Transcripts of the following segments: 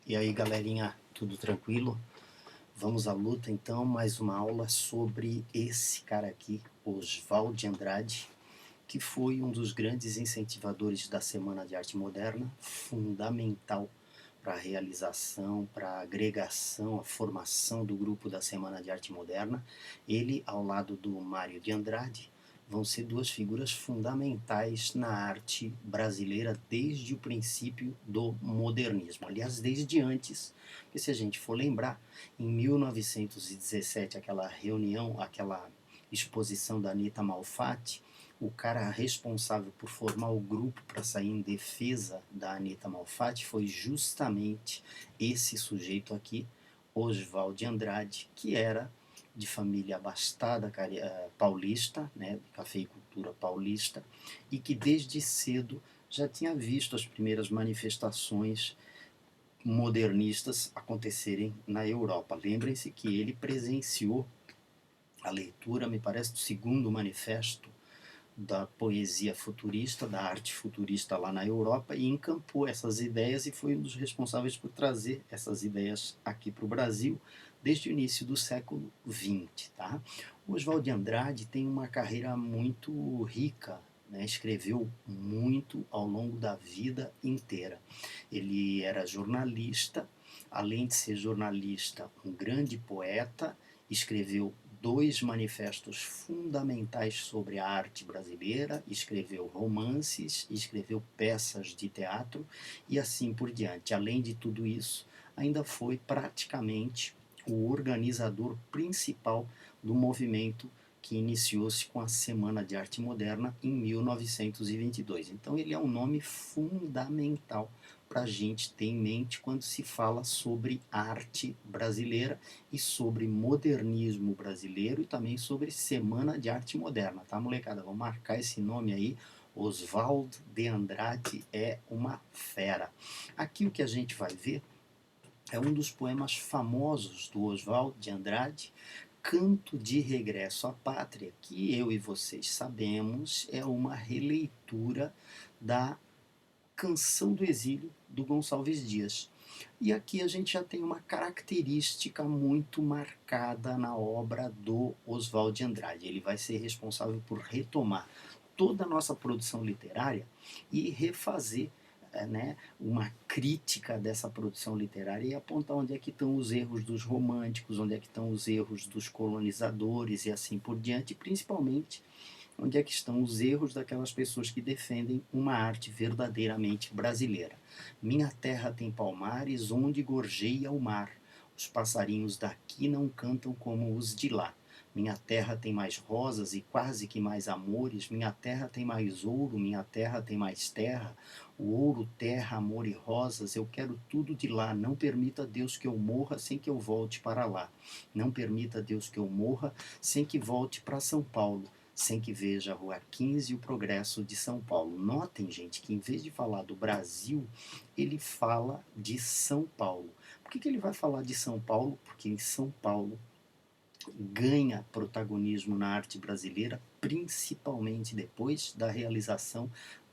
E aí, galerinha, tudo tranquilo? Vamos à luta então, mais uma aula sobre esse cara aqui, Oswald de Andrade, que foi um dos grandes incentivadores da Semana de Arte Moderna, fundamental para a realização, para a agregação, a formação do grupo da Semana de Arte Moderna. Ele, ao lado do Mário de Andrade, vão ser duas figuras fundamentais na arte brasileira desde o princípio do modernismo. Aliás, desde antes, porque se a gente for lembrar, em 1917, aquela reunião, aquela exposição da Anita Malfatti, o cara responsável por formar o grupo para sair em defesa da Anita Malfatti foi justamente esse sujeito aqui, Oswald de Andrade, que era de família abastada paulista, né, de cafeicultura paulista, e que desde cedo já tinha visto as primeiras manifestações modernistas acontecerem na Europa. Lembrem-se que ele presenciou a leitura, me parece, do segundo manifesto da poesia futurista, da arte futurista lá na Europa, e encampou essas ideias e foi um dos responsáveis por trazer essas ideias aqui para o Brasil desde o início do século XX. Tá? O Oswald de Andrade tem uma carreira muito rica, né? Escreveu muito ao longo da vida inteira. Ele era jornalista, além de ser jornalista, um grande poeta, escreveu dois manifestos fundamentais sobre a arte brasileira, escreveu romances, escreveu peças de teatro e assim por diante. Além de tudo isso, ainda foi praticamente o organizador principal do movimento que iniciou-se com a Semana de Arte Moderna em 1922. Então ele é um nome fundamental para a gente ter em mente quando se fala sobre arte brasileira e sobre modernismo brasileiro e também sobre Semana de Arte Moderna, tá, molecada? Vamos marcar esse nome aí. Oswald de Andrade é uma fera. Aqui o que a gente vai ver é um dos poemas famosos do Oswald de Andrade, Canto de Regresso à Pátria, que eu e vocês sabemos é uma releitura da Canção do Exílio do Gonçalves Dias. E aqui a gente já tem uma característica muito marcada na obra do Oswald de Andrade. Ele vai ser responsável por retomar toda a nossa produção literária e refazer né, uma crítica dessa produção literária e apontar onde é que estão os erros dos românticos, onde é que estão os erros dos colonizadores e assim por diante, e principalmente onde é que estão os erros daquelas pessoas que defendem uma arte verdadeiramente brasileira. Minha terra tem palmares onde gorjeia o mar. Os passarinhos daqui não cantam como os de lá. Minha terra tem mais rosas e quase que mais amores. Minha terra tem mais ouro, minha terra tem mais terra. O ouro, terra, amor e rosas, eu quero tudo de lá. Não permita, Deus, que eu morra sem que eu volte para lá. Não permita, Deus, que eu morra sem que volte para São Paulo, sem que veja a Rua 15 e o progresso de São Paulo. Notem, gente, que em vez de falar do Brasil, ele fala de São Paulo. Por que ele vai falar de São Paulo? Porque em São Paulo ganha protagonismo na arte brasileira, principalmente depois da realização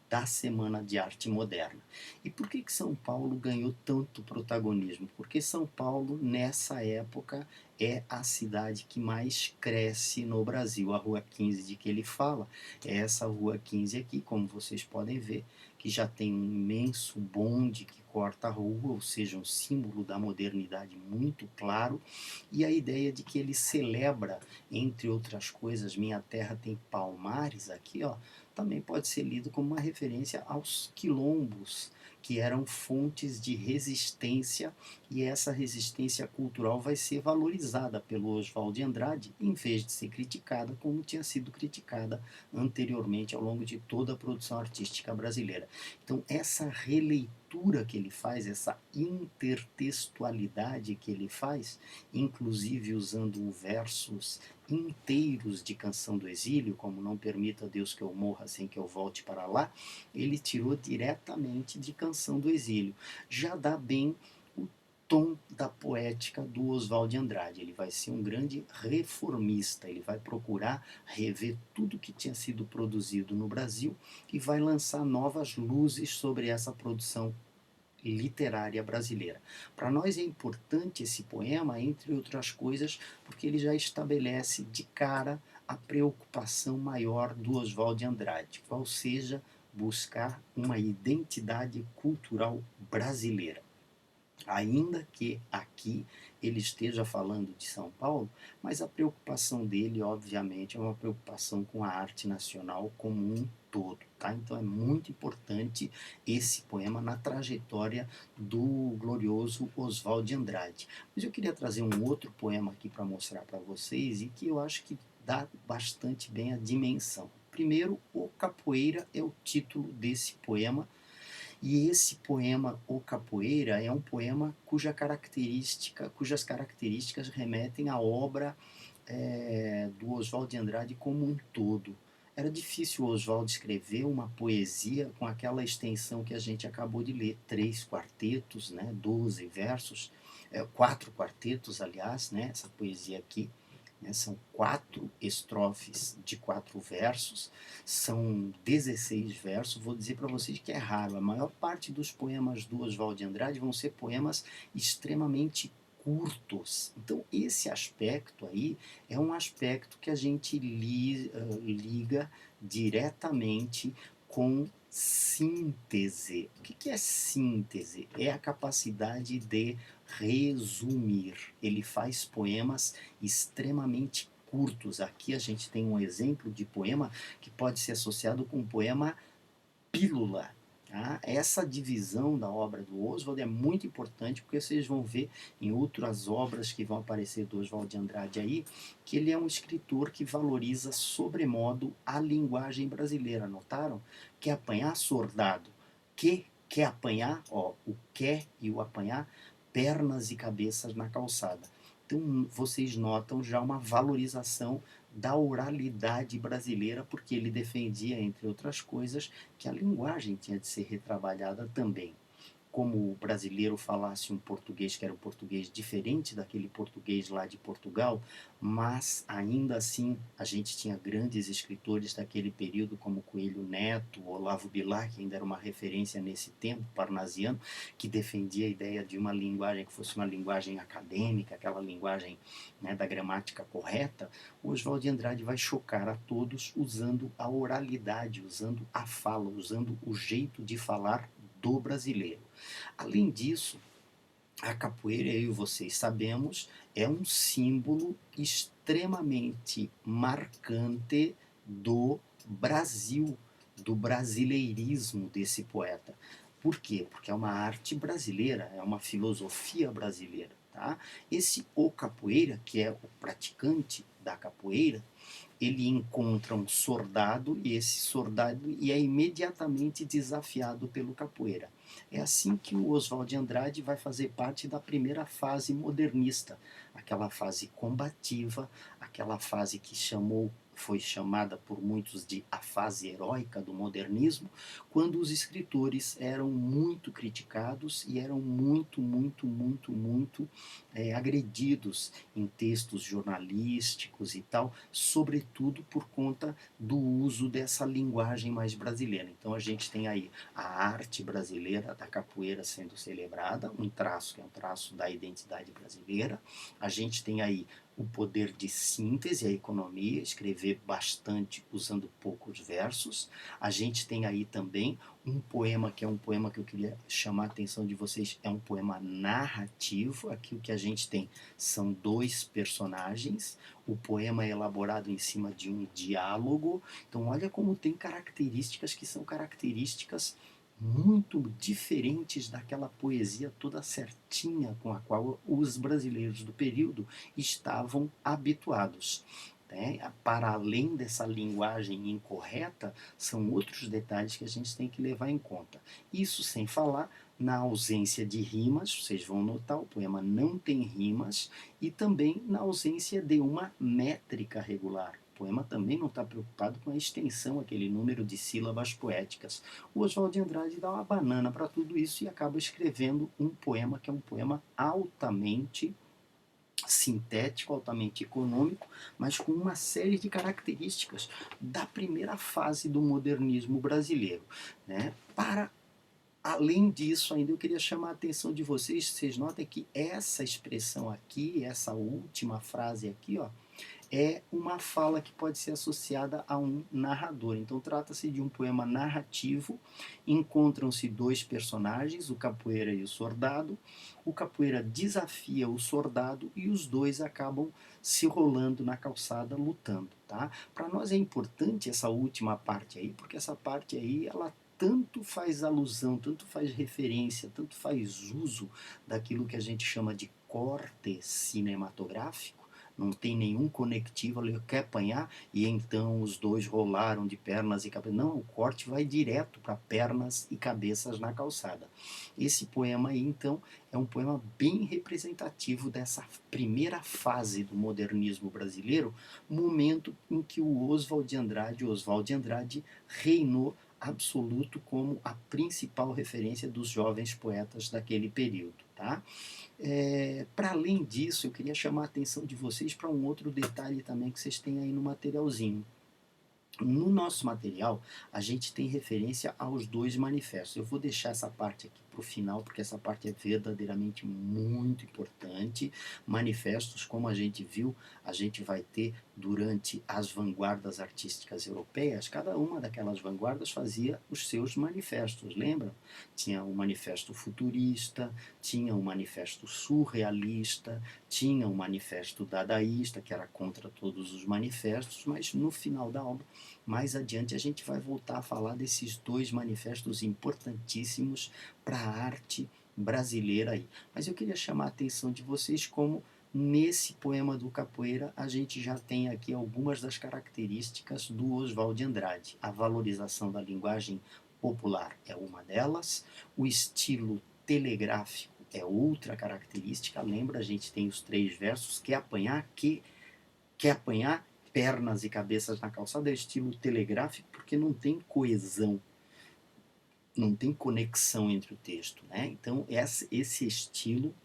da Semana de Arte Moderna. E por que São Paulo ganhou tanto protagonismo? Porque São Paulo, nessa época, é a cidade que mais cresce no Brasil. A Rua 15 de que ele fala é essa Rua 15 aqui, como vocês podem ver, que já tem um imenso bonde que corta a rua, ou seja, um símbolo da modernidade muito claro, e a ideia de que ele celebra, entre outras coisas, Minha Terra tem Palmares, aqui, ó, também pode ser lido como uma referência aos quilombos, que eram fontes de resistência, e essa resistência cultural vai ser valorizada pelo Oswald de Andrade, em vez de ser criticada como tinha sido criticada anteriormente ao longo de toda a produção artística brasileira. Então, essa releitura que ele faz, essa intertextualidade que ele faz, inclusive usando versos inteiros de Canção do Exílio, como Não Permita, Deus, que eu morra sem que eu volte para lá, ele tirou diretamente de Canção do Exílio. Já dá bem o tom da poética do Oswald de Andrade. Ele vai ser um grande reformista, ele vai procurar rever tudo que tinha sido produzido no Brasil e vai lançar novas luzes sobre essa produção literária brasileira. Para nós é importante esse poema, entre outras coisas, porque ele já estabelece de cara a preocupação maior do Oswald de Andrade, qual seja buscar uma identidade cultural brasileira. Ainda que aqui ele esteja falando de São Paulo, mas a preocupação dele, obviamente, é uma preocupação com a arte nacional como um todo. Tá? Então é muito importante esse poema na trajetória do glorioso Oswald de Andrade. Mas eu queria trazer um outro poema aqui para mostrar para vocês e que eu acho que dá bastante bem a dimensão. Primeiro, O Capoeira é o título desse poema, e esse poema, O Capoeira, é um poema cujas características remetem à obra do Oswald de Andrade como um todo. Era difícil o Oswald escrever uma poesia com aquela extensão que a gente acabou de ler, 3 quartetos, né, 12 versos, 4 quartetos, aliás, né, essa poesia aqui, né, são 4 estrofes de 4 versos, são 16 versos. Vou dizer para vocês que é raro. A maior parte dos poemas do Oswald de Andrade vão ser poemas extremamente curtos. Então, esse aspecto aí é um aspecto que a gente liga diretamente com síntese. O que é síntese? É a capacidade de resumir. Ele faz poemas extremamente curtos. Aqui a gente tem um exemplo de poema que pode ser associado com o poema pílula. Tá? Essa divisão da obra do Oswald é muito importante, porque vocês vão ver em outras obras que vão aparecer do Oswald de Andrade aí, que ele é um escritor que valoriza sobremodo a linguagem brasileira. Notaram? Quer apanhar, soldado? Quer apanhar? Ó, o quer e o apanhar, pernas e cabeças na calçada. Então vocês notam já uma valorização da oralidade brasileira, porque ele defendia, entre outras coisas, que a linguagem tinha de ser retrabalhada também. Como o brasileiro falasse um português que era um português diferente daquele português lá de Portugal, mas ainda assim a gente tinha grandes escritores daquele período como Coelho Neto, Olavo Bilac, que ainda era uma referência nesse tempo, parnasiano, que defendia a ideia de uma linguagem que fosse uma linguagem acadêmica, aquela linguagem, né, da gramática correta. O Oswald de Andrade vai chocar a todos usando a oralidade, usando a fala, usando o jeito de falar do brasileiro. Além disso, a capoeira, eu e vocês sabemos, é um símbolo extremamente marcante do Brasil, do brasileirismo desse poeta. Por quê? Porque é uma arte brasileira, é uma filosofia brasileira. Tá? Esse O Capoeira, que é o praticante da capoeira, ele encontra um soldado e esse soldado é imediatamente desafiado pelo capoeira. É assim que o Oswald de Andrade vai fazer parte da primeira fase modernista, aquela fase combativa, aquela fase que foi chamada por muitos de a fase heróica do modernismo, quando os escritores eram muito criticados e eram muito agredidos em textos jornalísticos e tal, sobretudo por conta do uso dessa linguagem mais brasileira. Então a gente tem aí a arte brasileira da capoeira sendo celebrada, um traço que é um traço da identidade brasileira. A gente tem aí o poder de síntese, a economia, escrever bastante usando poucos versos. A gente tem aí também um poema que é um poema que eu queria chamar a atenção de vocês, é um poema narrativo. Aqui o que a gente tem são 2 personagens, o poema é elaborado em cima de um diálogo. Então olha como tem características que são características muito diferentes daquela poesia toda certinha com a qual os brasileiros do período estavam habituados. Né? Para além dessa linguagem incorreta, são outros detalhes que a gente tem que levar em conta. Isso sem falar na ausência de rimas, vocês vão notar, o poema não tem rimas, e também na ausência de uma métrica regular. O poema também não está preocupado com a extensão, aquele número de sílabas poéticas. O Oswald de Andrade dá uma banana para tudo isso e acaba escrevendo um poema que é um poema altamente sintético, altamente econômico, mas com uma série de características da primeira fase do modernismo brasileiro. Né? Para Além disso, ainda eu queria chamar a atenção de vocês, vocês notem que essa expressão aqui, essa última frase aqui, ó, é uma fala que pode ser associada a um narrador. Então trata-se de um poema narrativo, encontram-se dois personagens, o capoeira e o soldado. O capoeira desafia o soldado e os dois acabam se rolando na calçada lutando, tá? Para nós é importante essa última parte aí, porque essa parte aí ela tanto faz alusão, tanto faz referência, tanto faz uso daquilo que a gente chama de corte cinematográfico. Não tem nenhum conectivo ali, quer apanhar, e então os dois rolaram de pernas e cabeças. Não, o corte vai direto para pernas e cabeças na calçada. Esse poema aí, então, é um poema bem representativo dessa primeira fase do modernismo brasileiro, momento em que o Oswald de Andrade reinou absoluto como a principal referência dos jovens poetas daquele período, tá? Para além disso, eu queria chamar a atenção de vocês para um outro detalhe também que vocês têm aí no materialzinho. No nosso material, a gente tem referência aos dois manifestos. Eu vou deixar essa parte aqui para o final, porque essa parte é verdadeiramente muito importante. Manifestos, como a gente viu, a gente vai ter durante as vanguardas artísticas europeias, cada uma daquelas vanguardas fazia os seus manifestos, lembram? Tinha o manifesto futurista, tinha o manifesto surrealista, tinha o manifesto dadaísta, que era contra todos os manifestos, mas no final da obra, mais adiante, a gente vai voltar a falar desses dois manifestos importantíssimos para a arte brasileira aí. Mas eu queria chamar a atenção de vocês como nesse poema do Capoeira a gente já tem aqui algumas das características do Oswald de Andrade. A valorização da linguagem popular é uma delas, o estilo telegráfico é outra característica. Lembra, a gente tem os três versos, quer apanhar pernas e cabeças na calçada, é estilo telegráfico, porque não tem coesão, não tem conexão entre o texto, né? Então esse estilo,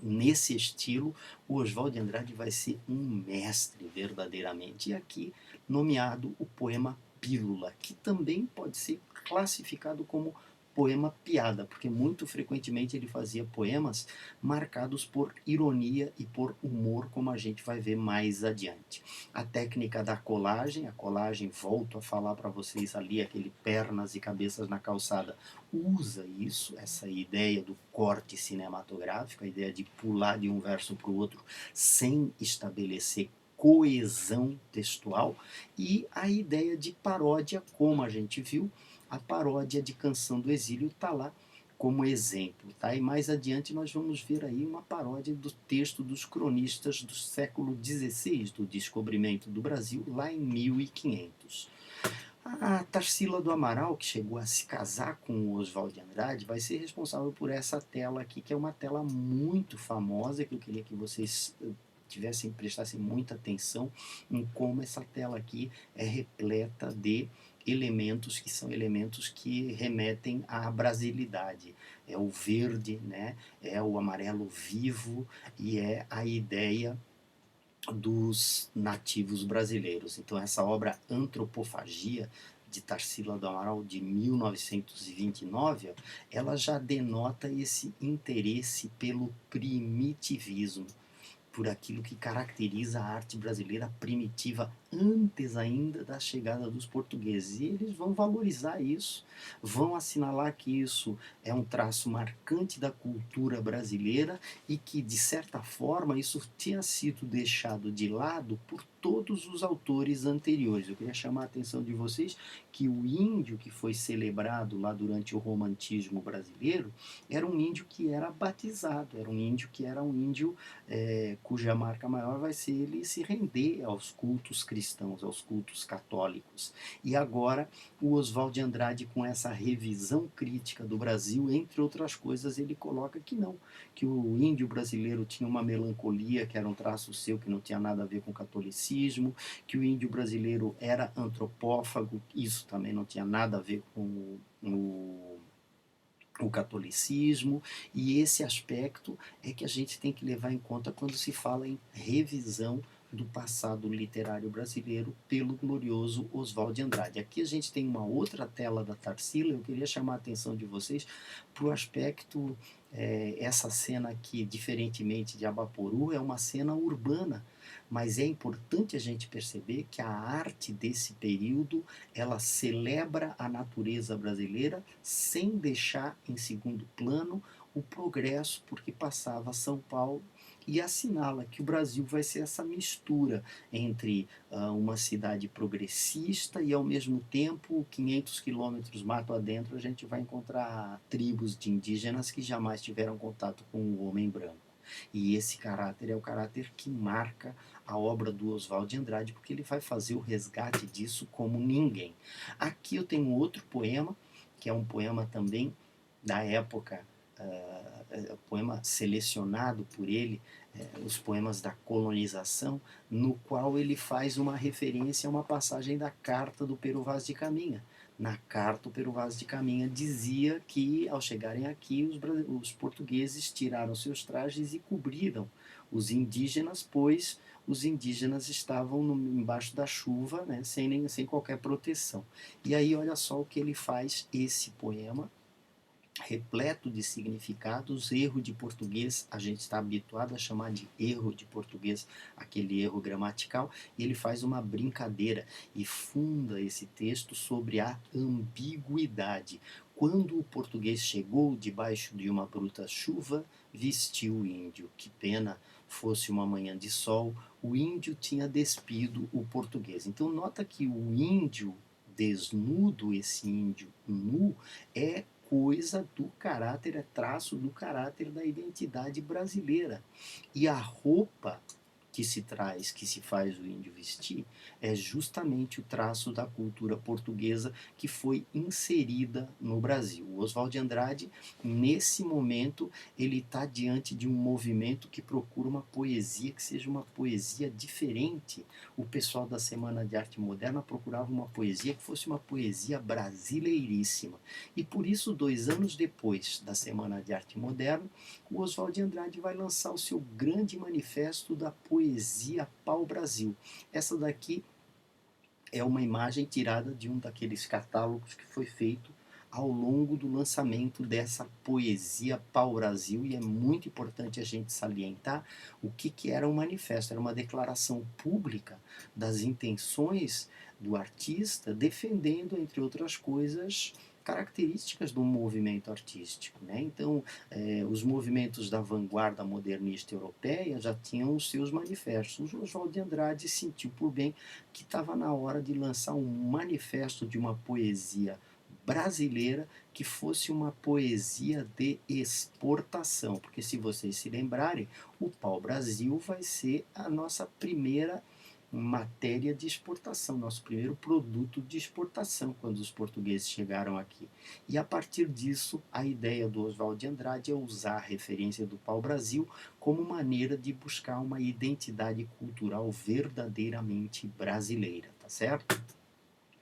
nesse estilo, o Oswald de Andrade vai ser um mestre verdadeiramente. E aqui nomeado o poema Pílula, que também pode ser classificado como poema piada, porque muito frequentemente ele fazia poemas marcados por ironia e por humor, como a gente vai ver mais adiante. A técnica da colagem, a colagem, volto a falar para vocês ali, aquele pernas e cabeças na calçada, usa isso, essa ideia do corte cinematográfico, a ideia de pular de um verso para o outro sem estabelecer coesão textual, e a ideia de paródia, como a gente viu, a paródia de Canção do Exílio está lá como exemplo, tá? E mais adiante nós vamos ver aí uma paródia do texto dos cronistas do século XVI, do descobrimento do Brasil, lá em 1500. A Tarsila do Amaral, que chegou a se casar com o Oswald de Andrade, vai ser responsável por essa tela aqui, que é uma tela muito famosa, que eu queria que vocês prestassem muita atenção em como essa tela aqui é repleta de elementos que são elementos que remetem à brasilidade. É o verde, né? É o amarelo vivo e é a ideia dos nativos brasileiros. Então essa obra Antropofagia de Tarsila do Amaral de 1929, ela já denota esse interesse pelo primitivismo, por aquilo que caracteriza a arte brasileira primitiva antes ainda da chegada dos portugueses. E eles vão valorizar isso, vão assinalar que isso é um traço marcante da cultura brasileira e que, de certa forma, isso tinha sido deixado de lado por todos os autores anteriores. Eu queria chamar a atenção de vocês que o índio que foi celebrado lá durante o romantismo brasileiro era um índio que era batizado, era um índio que era um índio cuja marca maior vai ser ele se render aos cultos cristãos, aos cultos católicos. E agora o Oswald de Andrade, com essa revisão crítica do Brasil, entre outras coisas, ele coloca que não, que o índio brasileiro tinha uma melancolia, que era um traço seu, que não tinha nada a ver com o catolicismo, que o índio brasileiro era antropófago, isso também não tinha nada a ver com o catolicismo, e esse aspecto é que a gente tem que levar em conta quando se fala em revisão do passado literário brasileiro pelo glorioso Oswald de Andrade. Aqui a gente tem uma outra tela da Tarsila. Eu queria chamar a atenção de vocês para o aspecto, essa cena aqui, diferentemente de Abaporu, é uma cena urbana, mas é importante a gente perceber que a arte desse período, ela celebra a natureza brasileira sem deixar em segundo plano o progresso, porque passava São Paulo, e assinala que o Brasil vai ser essa mistura entre uma cidade progressista e, ao mesmo tempo, 500 quilômetros mato adentro, a gente vai encontrar tribos de indígenas que jamais tiveram contato com o homem branco. E esse caráter é o caráter que marca a obra do Oswald de Andrade, porque ele vai fazer o resgate disso como ninguém. Aqui eu tenho outro poema, que é um poema também da época, poema selecionado por ele, os poemas da colonização, no qual ele faz uma referência a uma passagem da carta do Pero Vaz de Caminha. Na carta, o Pero Vaz de Caminha dizia que, ao chegarem aqui, os portugueses tiraram seus trajes e cobriram os indígenas, pois os indígenas estavam embaixo da chuva, né, sem qualquer proteção. E aí, olha só o que ele faz, esse poema, repleto de significados. Erro de português, a gente está habituado a chamar de erro de português, aquele erro gramatical, e ele faz uma brincadeira e funda esse texto sobre a ambiguidade. Quando o português chegou debaixo de uma bruta chuva, vestiu o índio. Que pena fosse uma manhã de sol, o índio tinha despido o português. Então nota que o índio desnudo, esse índio nu, é coisa do caráter, é traço do caráter da identidade brasileira. E a roupa que se traz, que se faz o índio vestir, é justamente o traço da cultura portuguesa que foi inserida no Brasil. O Oswald de Andrade, nesse momento, ele está diante de um movimento que procura uma poesia que seja uma poesia diferente. O pessoal da Semana de Arte Moderna procurava uma poesia que fosse uma poesia brasileiríssima. E por isso, 2 anos depois da Semana de Arte Moderna, o Oswald de Andrade vai lançar o seu grande manifesto da poesia pau-brasil. Essa daqui é uma imagem tirada de um daqueles catálogos que foi feito ao longo do lançamento dessa poesia pau-brasil, e é muito importante a gente salientar o que era um manifesto. Era uma declaração pública das intenções do artista, defendendo, entre outras coisas, características do movimento artístico, né? Então, os movimentos da vanguarda modernista europeia já tinham os seus manifestos. O Oswald de Andrade sentiu por bem que estava na hora de lançar um manifesto de uma poesia brasileira que fosse uma poesia de exportação, porque, se vocês se lembrarem, o pau-brasil vai ser a nossa primeira matéria de exportação, nosso primeiro produto de exportação quando os portugueses chegaram aqui. E a partir disso, a ideia do Oswald de Andrade é usar a referência do pau-brasil como maneira de buscar uma identidade cultural verdadeiramente brasileira, tá certo?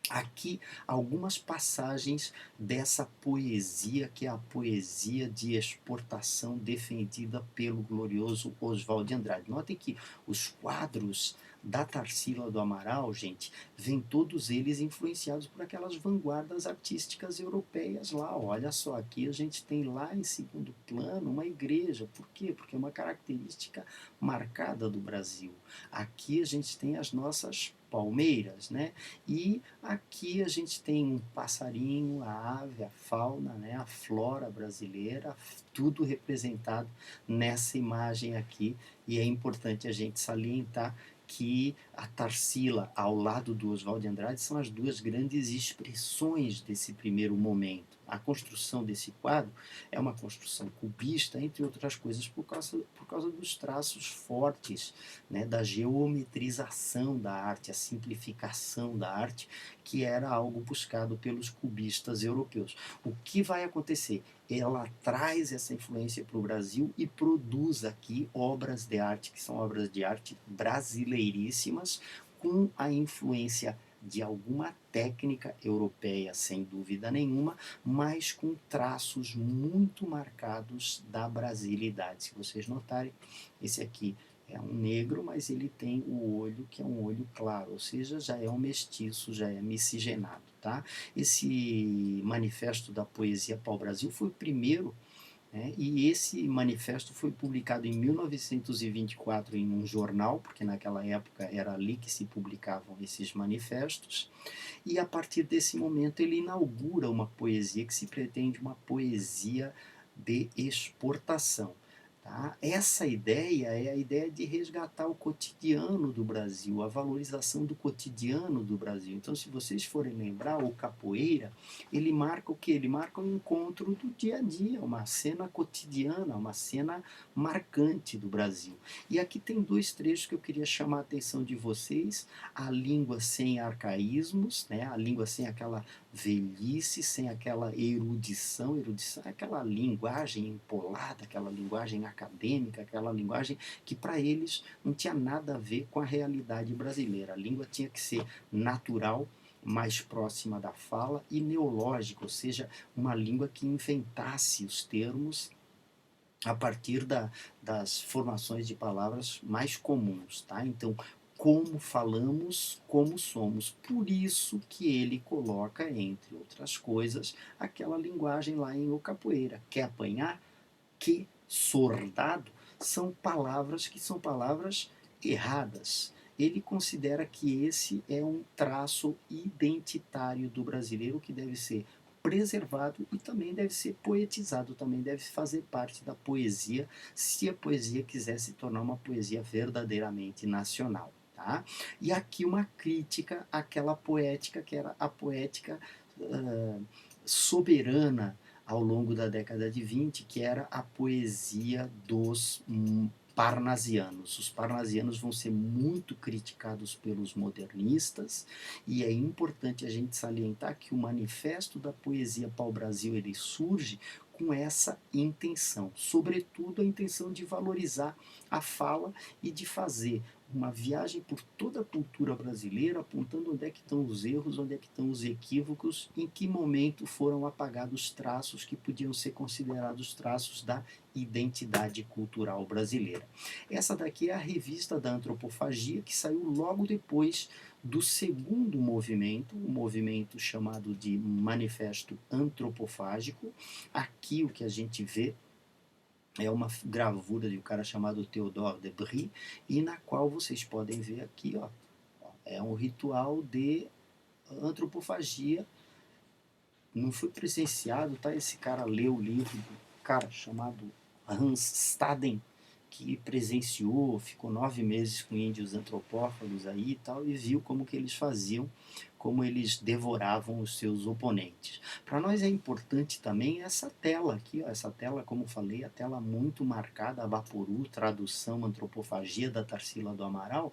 Aqui algumas passagens dessa poesia, que é a poesia de exportação defendida pelo glorioso Oswald de Andrade. Notem que os quadros da Tarsila do Amaral, gente, vêm todos eles influenciados por aquelas vanguardas artísticas europeias lá. Olha só, aqui a gente tem lá em segundo plano uma igreja. Por quê? Porque é uma característica marcada do Brasil. Aqui a gente tem as nossas palmeiras, né? E aqui a gente tem um passarinho, a ave, a fauna, né? A flora brasileira, tudo representado nessa imagem aqui. E é importante a gente salientar que a Tarsila, ao lado do Oswald de Andrade, são as duas grandes expressões desse primeiro momento. A construção desse quadro é uma construção cubista, entre outras coisas, por causa dos traços fortes, né, da geometrização da arte, a simplificação da arte, que era algo buscado pelos cubistas europeus. O que vai acontecer? Ela traz essa influência para o Brasil e produz aqui obras de arte, que são obras de arte brasileiríssimas, com a influência de alguma técnica europeia, sem dúvida nenhuma, mas com traços muito marcados da brasilidade. Se vocês notarem, esse aqui É um negro, mas ele tem o olho que é um olho claro, ou seja, já é um mestiço, já é miscigenado, tá? Esse manifesto da poesia pau-brasil foi o primeiro, né? E esse manifesto foi publicado em 1924 em um jornal, porque naquela época era ali que se publicavam esses manifestos, e a partir desse momento ele inaugura uma poesia que se pretende uma poesia de exportação. Tá? Essa ideia é a ideia de resgatar o cotidiano do Brasil, a valorização do cotidiano do Brasil. Então, se vocês forem lembrar, o capoeira, ele marca o quê? Ele marca um encontro do dia a dia, uma cena cotidiana, uma cena marcante do Brasil. E aqui tem dois trechos que eu queria chamar a atenção de vocês: a língua sem arcaísmos, né? A língua sem aquela velhice, sem aquela erudição. Erudição é aquela linguagem empolada, aquela linguagem acadêmica, aquela linguagem que para eles não tinha nada a ver com a realidade brasileira. A língua tinha que ser natural, mais próxima da fala, e neológica, ou seja, uma língua que inventasse os termos a partir das formações de palavras mais comuns, tá? Então, como falamos, como somos. Por isso que ele coloca, entre outras coisas, aquela linguagem lá em O Capoeira. Quer apanhar? Que soldado? São palavras que são palavras erradas. Ele considera que esse é um traço identitário do brasileiro que deve ser preservado e também deve ser poetizado, também deve fazer parte da poesia, se a poesia quiser se tornar uma poesia verdadeiramente nacional. Tá? E aqui uma crítica àquela poética que era a poética soberana ao longo da década de 20, que era a poesia dos parnasianos. Os parnasianos vão ser muito criticados pelos modernistas, e é importante a gente salientar que o manifesto da poesia pau-brasil ele surge com essa intenção, sobretudo a intenção de valorizar a fala e de fazer uma viagem por toda a cultura brasileira, apontando onde é que estão os erros, onde é que estão os equívocos, em que momento foram apagados traços que podiam ser considerados traços da identidade cultural brasileira. Essa daqui é a revista da antropofagia, que saiu logo depois do segundo movimento, um movimento chamado de Manifesto Antropofágico. Aqui o que a gente vê é uma gravura de um cara chamado Theodore de Brie, e na qual vocês podem ver aqui, ó, é um ritual de antropofagia. Não foi presenciado, tá? Esse cara leu o livro do cara chamado Hans Staden, que presenciou, ficou 9 meses com índios antropófagos aí e tal, e viu como que eles faziam, como eles devoravam os seus oponentes. Para nós é importante também essa tela aqui, ó, essa tela, como falei, a tela muito marcada, a Vaporu, tradução Antropofagia da Tarsila do Amaral,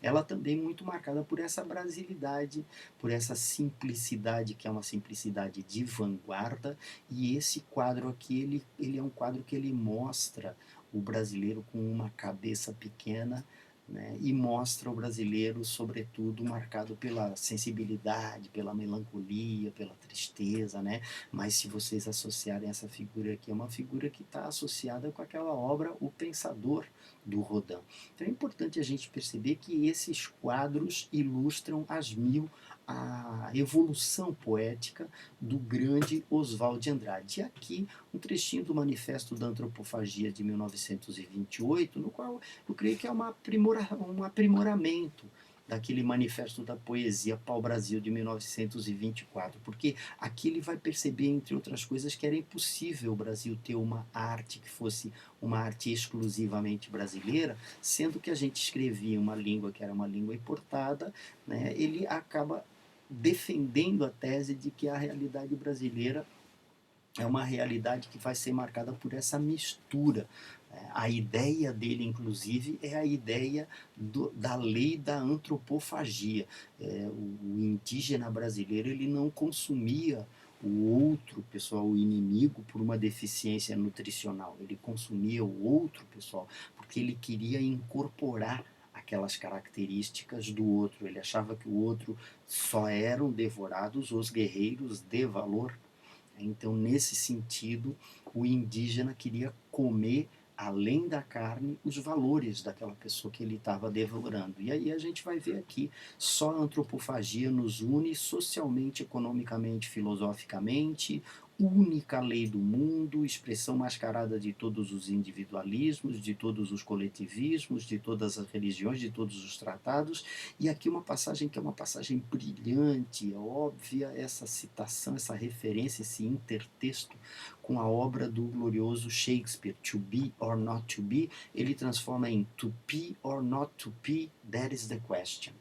ela também muito marcada por essa brasilidade, por essa simplicidade, que é uma simplicidade de vanguarda, e esse quadro aqui, ele é um quadro que ele mostra o brasileiro com uma cabeça pequena, né, e mostra o brasileiro, sobretudo, marcado pela sensibilidade, pela melancolia, pela tristeza, né? Mas se vocês associarem essa figura aqui, é uma figura que está associada com aquela obra O Pensador, do Rodin. Então é importante a gente perceber que esses quadros ilustram às mil a evolução poética do grande Oswald de Andrade. E aqui um trechinho do Manifesto da Antropofagia de 1928, no qual eu creio que é um aprimoramento daquele Manifesto da Poesia Pau-Brasil de 1924, porque aqui ele vai perceber, entre outras coisas, que era impossível o Brasil ter uma arte que fosse uma arte exclusivamente brasileira, sendo que a gente escrevia uma língua que era uma língua importada, né? Ele acaba defendendo a tese de que a realidade brasileira é uma realidade que vai ser marcada por essa mistura. A ideia dele, inclusive, é a ideia da lei da antropofagia. O indígena brasileiro ele não consumia o outro, pessoal, o inimigo, por uma deficiência nutricional. Ele consumia o outro, pessoal, porque ele queria incorporar aquelas características do outro. Ele achava que o outro só eram devorados os guerreiros de valor. Então, nesse sentido, o indígena queria comer além da carne, os valores daquela pessoa que ele estava devorando. E aí a gente vai ver aqui, só a antropofagia nos une socialmente, economicamente, filosoficamente, única lei do mundo, expressão mascarada de todos os individualismos, de todos os coletivismos, de todas as religiões, de todos os tratados. E aqui uma passagem que é uma passagem brilhante, é óbvia, essa citação, essa referência, esse intertexto com a obra do glorioso Shakespeare, To Be or Not to Be, ele transforma em To Be or Not to Be, That is the Question.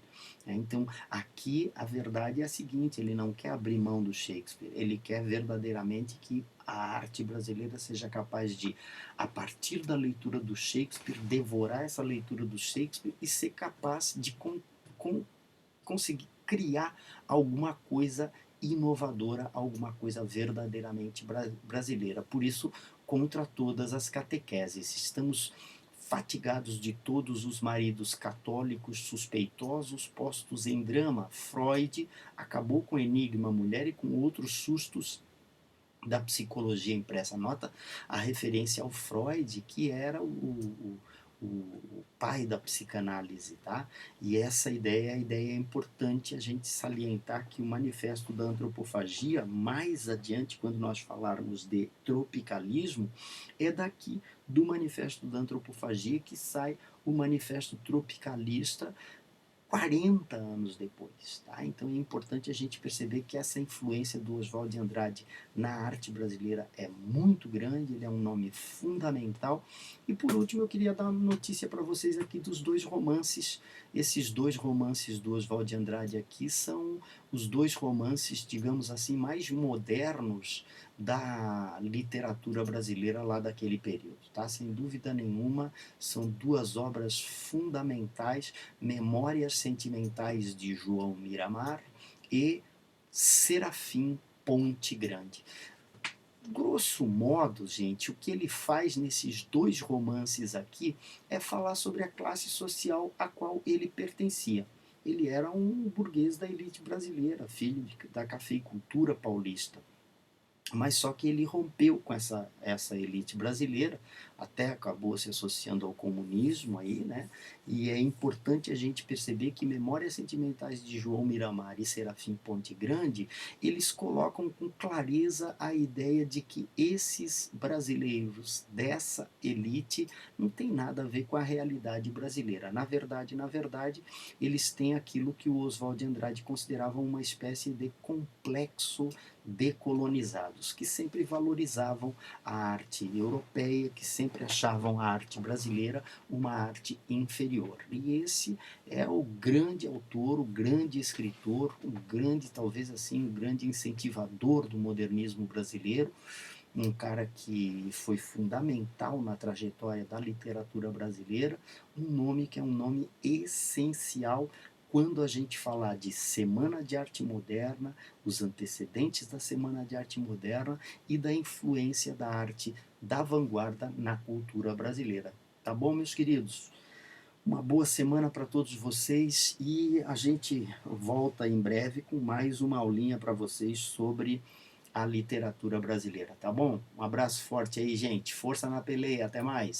Então, aqui a verdade é a seguinte: ele não quer abrir mão do Shakespeare, ele quer verdadeiramente que a arte brasileira seja capaz de, a partir da leitura do Shakespeare, devorar essa leitura do Shakespeare e ser capaz de conseguir criar alguma coisa inovadora, alguma coisa verdadeiramente brasileira. Por isso, contra todas as catequeses, estamos fatigados de todos os maridos católicos suspeitosos postos em drama. Freud acabou com Enigma Mulher e com outros sustos da psicologia impressa. Nota a referência ao Freud, que era o pai da psicanálise, tá? E essa ideia, a ideia é importante a gente salientar que o manifesto da antropofagia, mais adiante, quando nós falarmos de tropicalismo, é daqui do manifesto da antropofagia que sai o manifesto tropicalista 40 anos depois. Tá? Então é importante a gente perceber que essa influência do Oswald de Andrade na arte brasileira é muito grande, ele é um nome fundamental. E por último eu queria dar uma notícia para vocês aqui dos dois romances. Esses dois romances do Oswald de Andrade aqui são os dois romances, digamos assim, mais modernos da literatura brasileira lá daquele período. Tá? Sem dúvida nenhuma, são duas obras fundamentais: Memórias Sentimentais de João Miramar e Serafim Ponte Grande. Grosso modo, gente, o que ele faz nesses dois romances aqui é falar sobre a classe social a qual ele pertencia. Ele era um burguês da elite brasileira, filho da cafeicultura paulista. Mas só que ele rompeu com essa elite brasileira, até acabou se associando ao comunismo aí, né? E é importante a gente perceber que Memórias Sentimentais de João Miramar e Serafim Ponte Grande, eles colocam com clareza a ideia de que esses brasileiros dessa elite não tem nada a ver com a realidade brasileira. Na verdade, eles têm aquilo que o Oswald de Andrade considerava uma espécie de complexo decolonizados, que sempre valorizavam a arte europeia, que sempre achavam a arte brasileira uma arte inferior. E esse é o grande autor, o grande escritor, o grande, talvez assim, o grande incentivador do modernismo brasileiro, um cara que foi fundamental na trajetória da literatura brasileira, um nome que é um nome essencial quando a gente falar de Semana de Arte Moderna, os antecedentes da Semana de Arte Moderna e da influência da arte da vanguarda na cultura brasileira. Tá bom, meus queridos? Uma boa semana para todos vocês e a gente volta em breve com mais uma aulinha para vocês sobre a literatura brasileira, tá bom? Um abraço forte aí, gente. Força na peleia. Até mais.